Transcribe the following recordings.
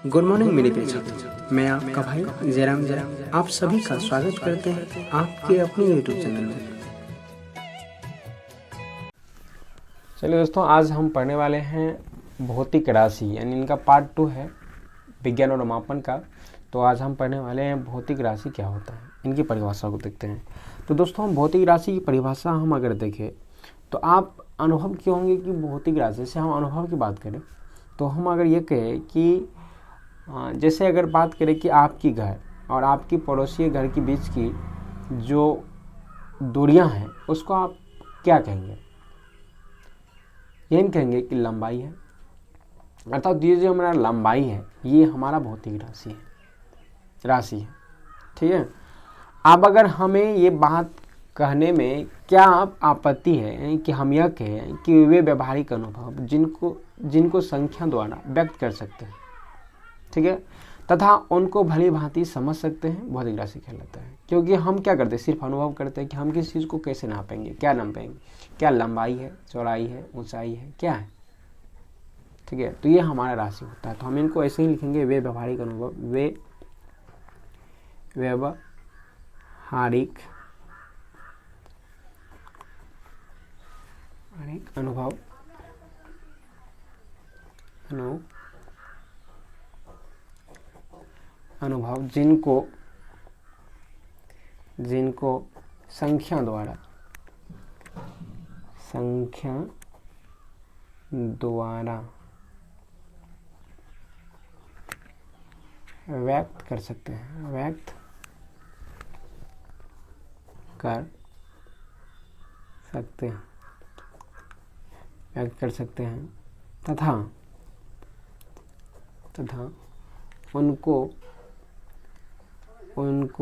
Good morning मेरे प्रिय छात्रों, मैं आपका भाई जयराम आप सभी का स्वागत करते हैं आपके अपने यूट्यूब चैनल में। चलिए दोस्तों, आज हम पढ़ने वाले हैं भौतिक राशि, यानी इनका पार्ट 2 है विज्ञान और मापन का। तो आज हम पढ़ने वाले हैं भौतिक राशि क्या होता है, इनकी परिभाषा को देखते हैं। तो दोस्तों, हम भौतिक राशि की परिभाषा हम अगर देखें तो आप अनुभव किए होंगे कि भौतिक राशि से हम अनुभव की बात करें तो हम अगर ये कहें कि जैसे अगर बात करें कि आपकी घर और आपकी पड़ोसी घर के बीच की जो दूरियां हैं उसको आप क्या कहेंगे? यही कहेंगे कि लंबाई है। अर्थात ये जो हमारा लंबाई है ये हमारा भौतिक राशि है। ठीक है। अब अगर हमें ये बात कहने में क्या आपत्ति है कि हम यह कहें कि वे व्यवहारिक अनुभव जिनको संख्या द्वारा व्यक्त कर सकते हैं, ठीक है, तथा उनको भली भांति समझ सकते हैं, भौतिक राशि कहलाता है। क्योंकि हम क्या करते हैं, सिर्फ अनुभव करते हैं कि हम किसी चीज़ को कैसे नापेंगे, क्या नापेंगे, क्या लंबाई है, चौड़ाई है, ऊंचाई है, क्या है। ठीक है, तो ये हमारा राशि होता है। तो हम इनको ऐसे ही लिखेंगे, वे व्यवहारिक अनुभव, वे व्यवहारिक अनुभव जिनको संख्या द्वारा व्यक्त कर सकते हैं, व्यक्त कर सकते हैं तथा उनको भली भांति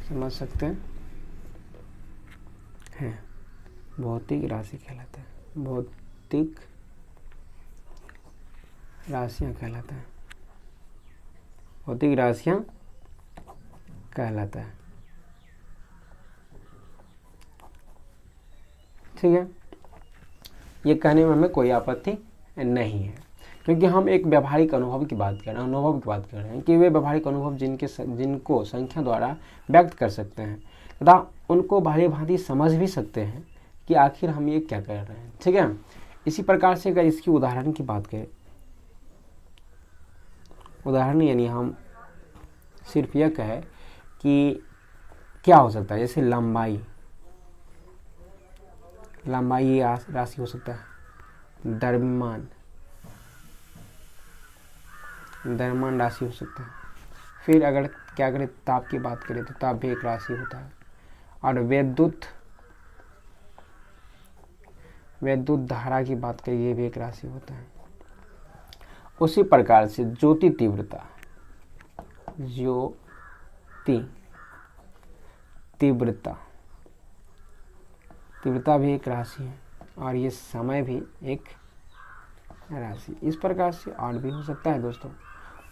समझ सकते हैं, भौतिक राशि कहलाता है, भौतिक राशियां कहलाता है, भौतिक राशियां कहलाता है। ठीक है, ये कहने में हमें कोई आपत्ति नहीं है, क्योंकि हम एक व्यवहारिक अनुभव की बात कर रहे हैं कि वे व्यवहारिक अनुभव जिनको संख्या द्वारा व्यक्त कर सकते हैं तथा उनको भली भांति समझ भी सकते हैं कि आखिर हम ये क्या कर रहे हैं। ठीक है, इसी प्रकार से अगर इसकी उदाहरण की बात करें, उदाहरण यानी हम सिर्फ यह कहें कि क्या हो सकता है, जैसे लंबाई ये राशि हो सकता है, द्रव्यमान राशि हो सकता है। फिर अगर क्या करें, ताप की बात करें तो ताप भी एक राशि होता है। और विद्युत धारा की बात करें, ये भी एक राशि होता है। उसी प्रकार से ज्योति तीव्रता भी एक राशि है, और ये समय भी एक राशि। इस प्रकार से और भी हो सकता है दोस्तों।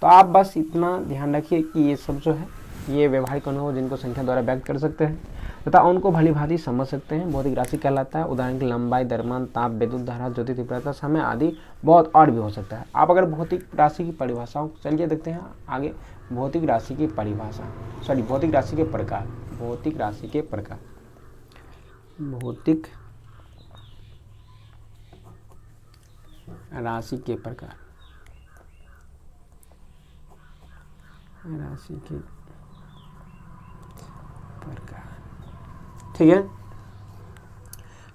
तो आप बस इतना ध्यान रखिए कि ये सब जो है ये व्यवहारिक अनुभव जिनको संख्या द्वारा व्यक्त कर सकते हैं तथा उनको भली भांति समझ सकते हैं, भौतिक राशि कहलाता है। उदाहरण की लंबाई, द्रव्यमान, ताप, विद्युत धारा, ज्योति तीव्रता, समय आदि बहुत और भी हो सकता है। आप अगर भौतिक राशि की परिभाषाओं चलिए देखते हैं आगे। भौतिक राशि की परिभाषा, भौतिक राशि के प्रकार, भौतिक राशि के प्रकार ठीक है।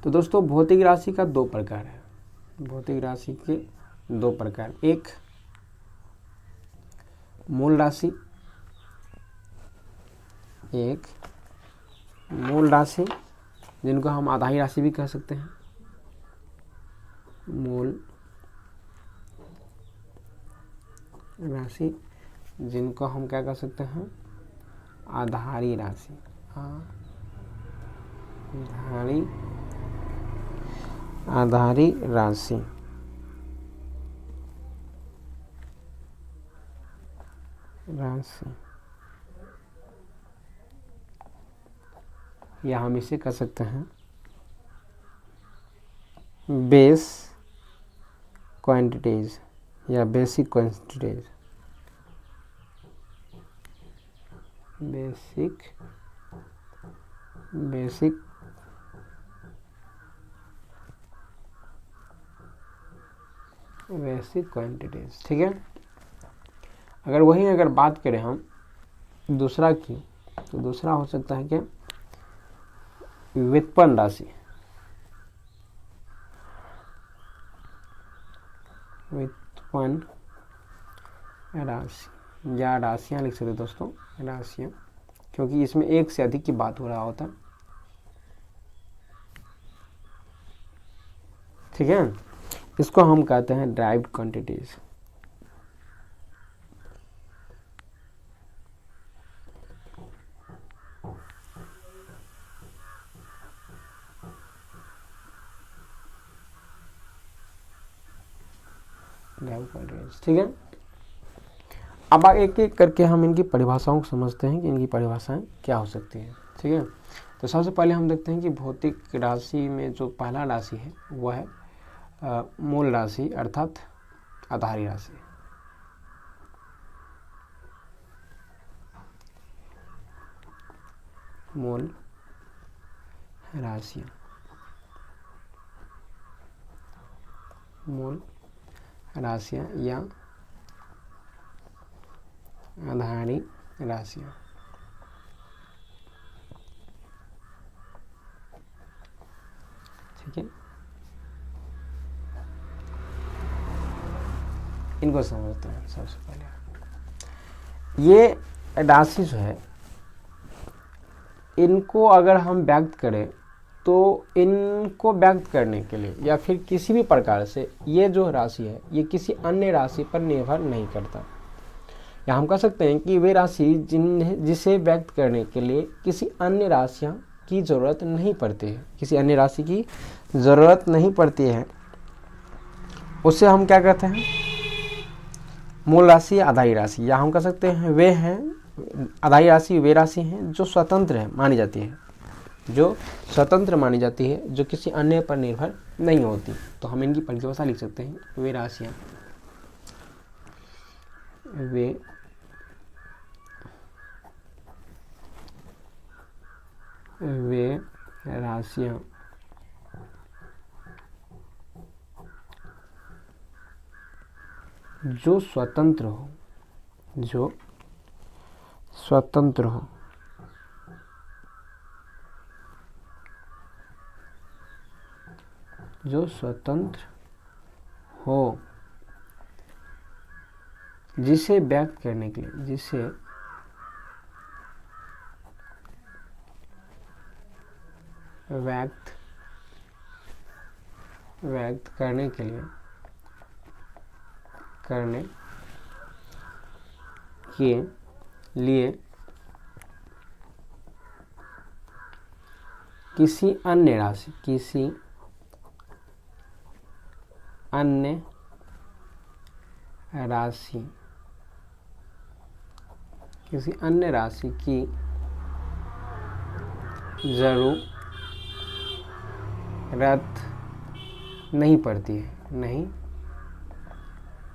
तो दोस्तों, भौतिक राशि का दो प्रकार है, भौतिक राशि के दो प्रकार। एक मूल राशि, जिनको हम आधारी राशि भी कह सकते हैं। मूल राशि जिनको हम क्या कह सकते हैं, आधारी राशि, आधारी राशि। राशि, या हम इसे कर सकते हैं बेस क्वांटिटीज या बेसिक क्वांटिटीज, बेसिक क्वांटिटीज। ठीक है, अगर बात करें हम दूसरा की, तो दूसरा हो सकता है क्या, व्युत्पन्न राशि, व्युत्पन्न राशि या राशियां लिख सकते दोस्तों, राशियां, क्योंकि इसमें एक से अधिक की बात हो रहा होता। ठीक है, इसको हम कहते हैं ड्राइव्ड क्वांटिटीज। ठीक है, अब एक एक करके हम इनकी परिभाषाओं को समझते हैं कि इनकी परिभाषाएं क्या हो सकती है। ठीक है, तो सबसे पहले हम देखते हैं कि भौतिक राशि में जो पहला राशि है वह है मूल राशि अर्थात आधारी राशि। मूल राशियां, मूल राशियां या आधारी राशियां। ठीक है, इनको समझते हैं। सबसे पहले ये राशि जो है, इनको अगर हम व्यक्त करें तो इनको व्यक्त करने के लिए या फिर किसी भी प्रकार से ये जो राशि है ये किसी अन्य राशि पर निर्भर नहीं करता, या हम कह सकते हैं कि वे राशि जिसे व्यक्त करने के लिए किसी अन्य राशियां की ज़रूरत नहीं पड़ती है, किसी अन्य राशि की ज़रूरत नहीं पड़ती है, उससे हम क्या कहते हैं, मूल राशि या आधारी राशि। या हम कह सकते हैं वे हैं आधारी राशि, वे राशि हैं जो स्वतंत्र है मानी जाती है, जो स्वतंत्र मानी जाती है, जो किसी अन्य पर निर्भर नहीं होती। तो हम इनकी परिभाषा लिख सकते हैं, वे राशियां, वे राशियां जो स्वतंत्र हो, जो स्वतंत्र हो, जो स्वतंत्र हो, जिसे व्यक्त करने के लिए, जिसे व्यक्त करने के लिए, करने के लिए किसी अन्य राशि, किसी अन्य राशि, किसी अन्य राशि की जरूरत नहीं पड़ती है, नहीं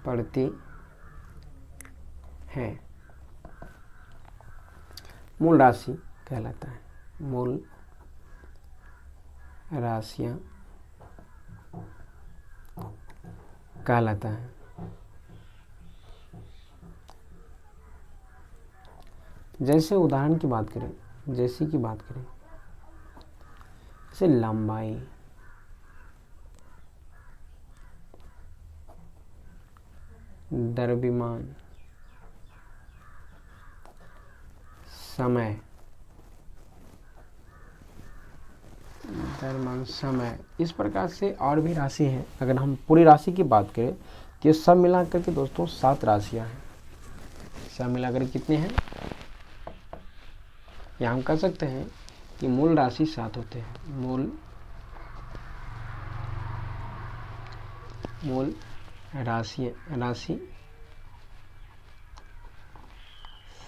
पड़ती है, मूल राशि कहलाता है। मूल राशियां कहलाता है। जैसे उदाहरण की बात करें, जैसे लंबाई, द्रव्यमान, समय, द्रव्यमान, समय, इस प्रकार से और भी राशि हैं। अगर हम पूरी राशि की बात करें तो ये सब मिलाकर के दोस्तों 7 राशियां हैं। सब मिलाकर कितने हैं, या हम कह सकते हैं कि मूल राशि 7 होते हैं। मूल राशि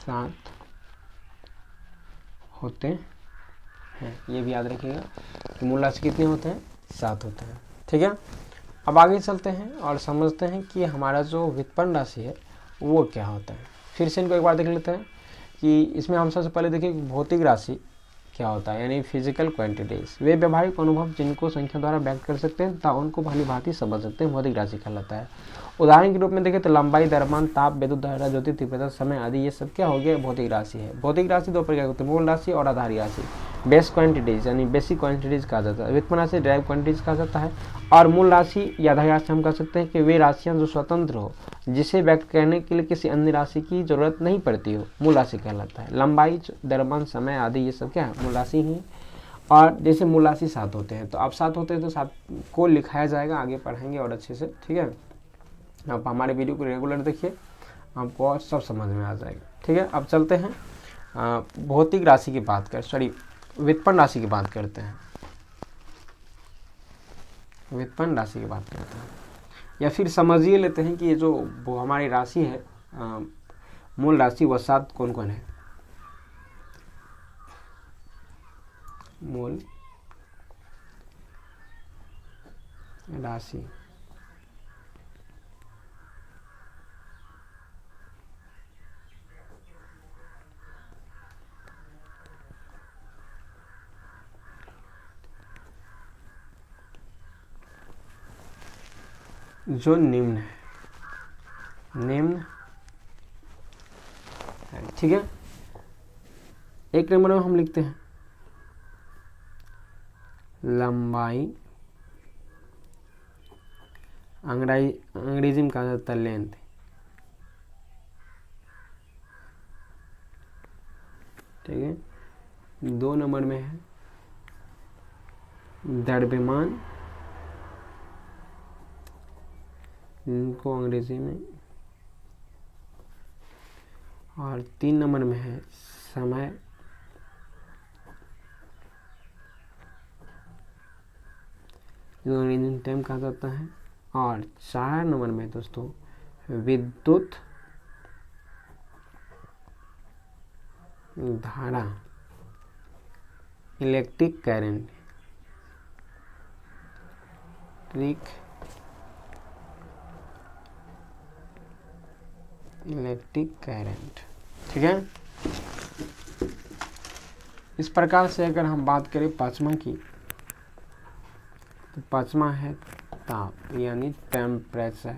7 होते हैं। ये भी याद रखिएगा कि मूल राशि कितने होते हैं, 7 होते हैं। ठीक है, अब आगे चलते हैं और समझते हैं कि हमारा जो व्युत्पन्न राशि है वो क्या होता है। फिर से इनको एक बार देख लेते हैं कि इसमें हम सबसे पहले देखिए भौतिक राशि क्या होता है, यानी फिजिकल क्वांटिटीज, वे व्यवहारिक अनुभव जिनको संख्या द्वारा व्यक्त कर सकते हैं तथा उनको भली भांति समझ सकते हैं, भौतिक राशि कहलाता है। उदाहरण के रूप में देखें तो लंबाई, द्रव्यमान, ताप, विद्युत धारा, ज्योति तीव्रता, समय आदि ये सब क्या हो गया, भौतिक राशि है। भौतिक राशि दो प्रकार होती है, मूल राशि और आधारी राशि। बेस क्वांटिटीज यानी बेसिक क्वांटिटीज कहा जाता है, व्युत्पन्न राशि ड्राइव क्वांटिटीज कहा जाता है, और मूल राशि या आधारी राशि हम कह सकते हैं कि वे राशियां जो स्वतंत्र हो, जिसे व्यक्त करने के लिए किसी अन्य राशि की जरूरत नहीं पड़ती हो, मूल राशि कहलाता है। लंबाई, द्रव्यमान, समय आदि ये सब क्या है, मूल राशि ही। और जैसे मूल राशि 7 होते हैं, तो अब 7 होते हैं तो 7 को लिखाया जाएगा, आगे पढ़ेंगे और अच्छे से। ठीक है, आप हमारे वीडियो को रेगुलर देखिए, आपको सब समझ में आ जाएगा। ठीक है, अब चलते हैं भौतिक राशि की बात व्युत्पन्न राशि की बात करते हैं। व्युत्पन्न राशि की बात करते हैं, या फिर समझिए लेते हैं कि ये जो हमारी राशि है, मूल राशि वह 7 कौन कौन है। मूल राशि जो निम्न है, ठीक है। एक नंबर में हम लिखते हैं लंबाई, अंग्रेजी में कहा जाता है लेंथ। ठीक है, 2 नंबर में है द्रव्यमान, इनको अंग्रेजी में, और 3 नंबर में है समय, जो अंग्रेजी में टाइम कहा जाता है, और 4 नंबर में दोस्तों विद्युत धारा, इलेक्ट्रिक करंट, इलेक्ट्रिक करंट। ठीक है, इस प्रकार से अगर हम बात करें पांचवा की, तो पांचवा है ताप यानी टेम्परेचर।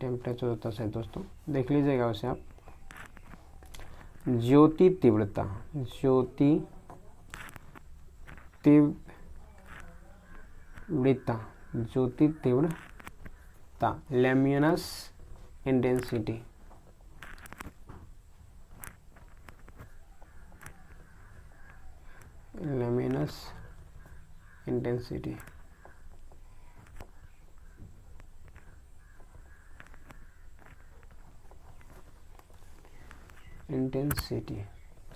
टेम्परेचर होता है दोस्तों, देख लीजिएगा उसे आप। ज्योति तीव्रता, ज्योति तीव्रता, लुमिनस इंटेंसिटी,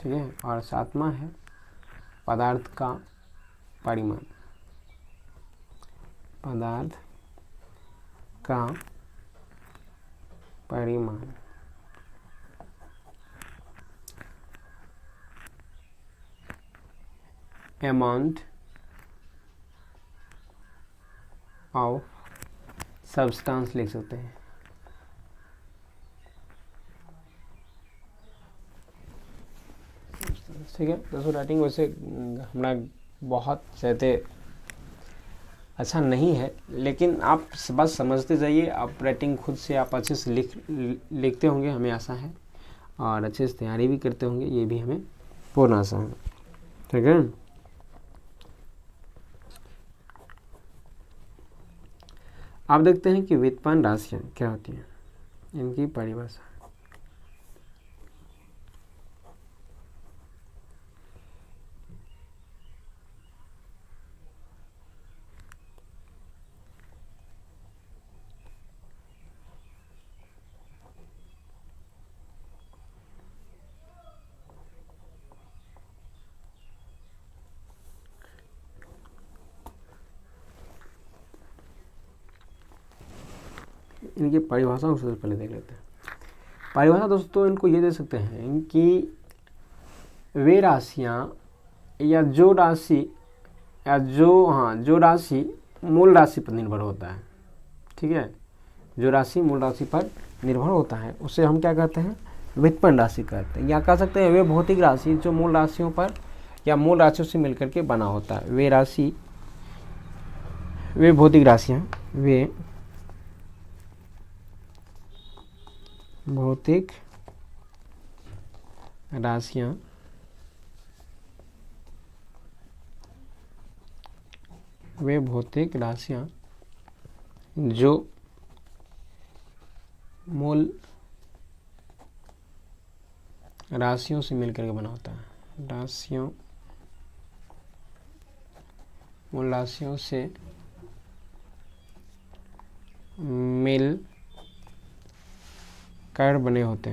ठीक है। और 7वां है पदार्थ का परिमाण, amount of substance लिख सकते हैं। ठीक है दोस्तों, राइटिंग वैसे हमारा बहुत ज़्यादा अच्छा नहीं है, लेकिन आप बस समझते जाइए, आप राइटिंग खुद से आप अच्छे से लिखते होंगे, हमें आशा है, और अच्छे से तैयारी भी करते होंगे, ये भी हमें पूर्ण आशा है। ठीक है, आप देखते हैं कि व्युत्पन्न राशियाँ क्या होती हैं, इनकी परिभाषा। इनकी परिभाषा को सबसे पहले देख लेते हैं। परिभाषा दोस्तों इनको ये दे सकते हैं कि वे राशियाँ या जो राशि जो राशि मूल राशि पर निर्भर होता है, ठीक है, जो राशि मूल राशि पर निर्भर होता है उसे हम क्या कहते हैं, व्युत्पन्न राशि कहते हैं। या कह सकते हैं वे भौतिक राशि जो मूल राशियों पर या मूल राशियों से मिलकर के बना होता है। वे भौतिक राशियाँ, वे भौतिक राशियाँ जो मूल राशियों से मिलकर के बना होता है, मूल राशियों से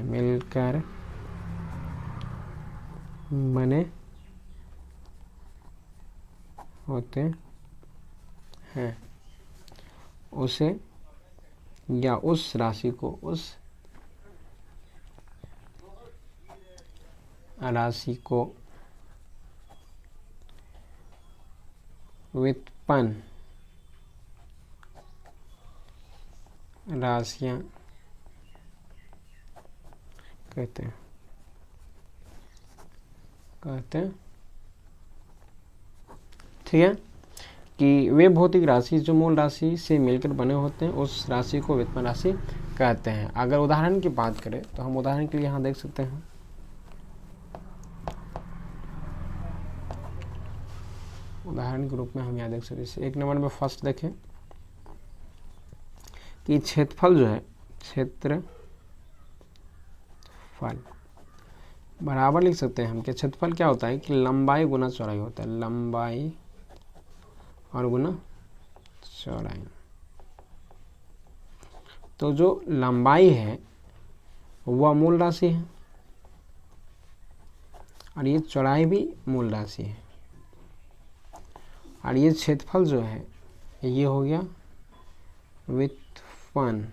मिलकर बने होते हैं, उसे या उस राशि को व्युत्पन्न राशियाँ कहते हैं। ठीक है, कि वे भौतिक राशि जो मूल राशि से मिलकर बने होते हैं उस राशि को व्युत्पन्न राशि कहते हैं। अगर उदाहरण की बात करें तो हम उदाहरण के लिए यहाँ देख सकते हैं, उदाहरण के रूप में हम यहाँ देख सकते हैं। एक नंबर में फर्स्ट देखें कि क्षेत्रफल जो है, क्षेत्रफल बराबर लिख सकते हैं हम कि क्षेत्रफल क्या होता है कि लंबाई गुना चौड़ाई होता है, लंबाई और गुना चौड़ाई। तो जो लंबाई है वह मूल राशि है और ये चौड़ाई भी मूल राशि है, और ये क्षेत्रफल जो है ये हो गया व्युत्पन्न।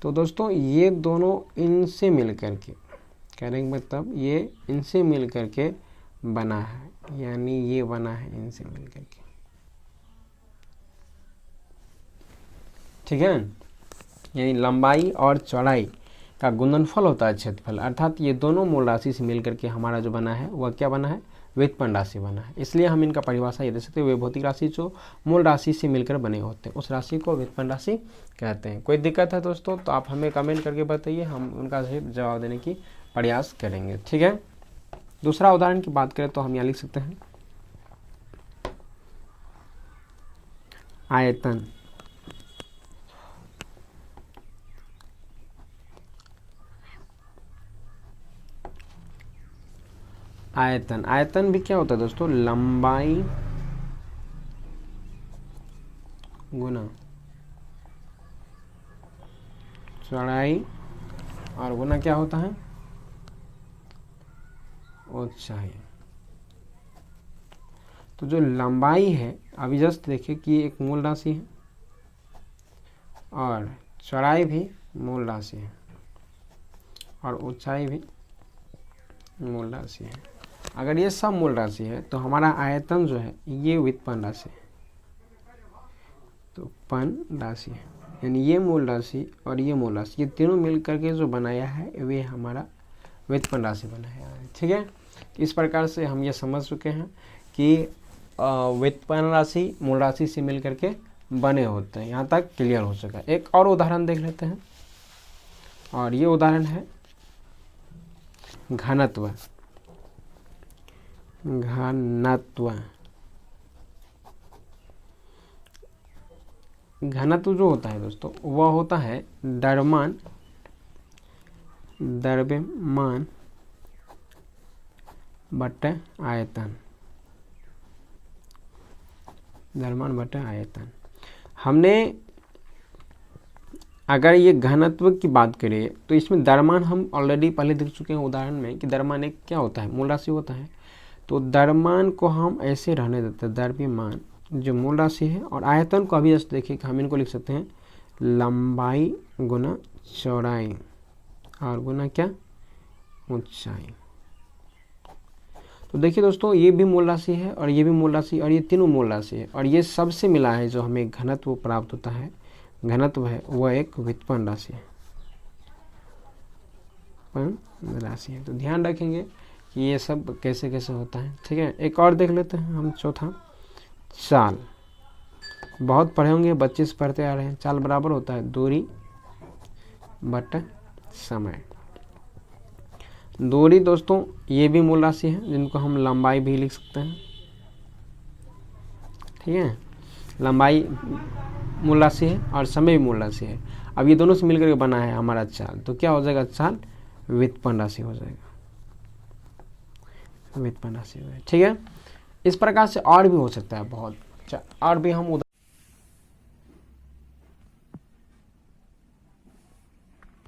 तो दोस्तों ये दोनों इनसे मिलकर के, कहने का मतलब ये इनसे मिलकर के बना है, यानी ये बना है इनसे मिलकर के, ठीक है। यानी लंबाई और चौड़ाई का गुणनफल होता है क्षेत्रफल, अर्थात ये दोनों मूल राशि से मिलकर के हमारा जो बना है वह क्या बना है, व्युत्पन्न राशि बना है। इसलिए हम इनका परिभाषा ये दे सकते हैं, वे भौतिक राशि जो मूल राशि से मिलकर बने होते हैं उस राशि को व्युत्पन्न राशि कहते हैं। कोई दिक्कत है दोस्तों तो आप हमें कमेंट करके बताइए, हम उनका सही जवाब देने की प्रयास करेंगे, ठीक है। दूसरा उदाहरण की बात करें तो हम यहाँ लिख सकते हैं आयतन। आयतन भी क्या होता है दोस्तों, लंबाई गुना चौड़ाई और गुना क्या होता है, ऊंचाई। तो जो लंबाई है अभी जस्ट देखिए कि एक मूल राशि है और चौड़ाई भी मूल राशि है और ऊंचाई भी मूल राशि है। अगर ये सब मूल राशि है तो हमारा आयतन जो है ये व्युत्पन्न राशि है, तो व्युत्पन्न राशि है, यानी ये मूल राशि और ये मूल राशि, ये तीनों मिल करके जो बनाया है वे हमारा व्युत्पन्न राशि बनाया है, ठीक है। इस प्रकार से हम ये समझ चुके हैं कि व्युत्पन्न राशि मूल राशि से मिल करके बने होते हैं। यहाँ तक क्लियर हो चुका है। एक और उदाहरण देख लेते हैं, और ये उदाहरण है घनत्व। घनत्व जो होता है दोस्तों वह होता है द्रव्यमान बटे आयतन, द्रव्यमान बटे आयतन। हमने अगर ये घनत्व की बात करें तो इसमें द्रव्यमान हम ऑलरेडी पहले देख चुके हैं उदाहरण में कि द्रव्यमान एक क्या होता है, मूल राशि होता है। तो द्रव्यमान को हम ऐसे रहने देते हैं, द्रव्यमान जो मूल राशि है, और आयतन को अभी जस्ट देखिए कि हम इनको लिख सकते हैं लंबाई गुना चौड़ाई और गुना क्या, ऊंचाई। तो देखिए दोस्तों, ये भी मूल राशि है और ये भी मूल राशि और ये तीनों मूल राशि है और ये सबसे मिला है जो हमें घनत्व प्राप्त होता है। घनत्व है वह एक व्युत्पन्न राशि है, राशि है। तो ध्यान रखेंगे कि ये सब कैसे कैसे होता है। ठीक है, एक और देख लेते हैं हम, चौथा चाल। बहुत पढ़े होंगे, बच्चे से पढ़ते आ रहे हैं। चाल बराबर होता है दूरी बटा समय। दूरी दोस्तों ये भी मूल राशि है, जिनको हम लंबाई भी लिख सकते हैं। ठीक है, लंबाई मूल राशि है और समय भी मूल राशि है। अब ये दोनों से मिलकर के बना है हमारा चाल, तो क्या हो जाएगा, चाल व्युत्पन्न राशि हो जाएगा, व्युत्पन्न राशि हो जाएगा। ठीक है, इस प्रकार से और भी हो सकता है बहुत, और भी हम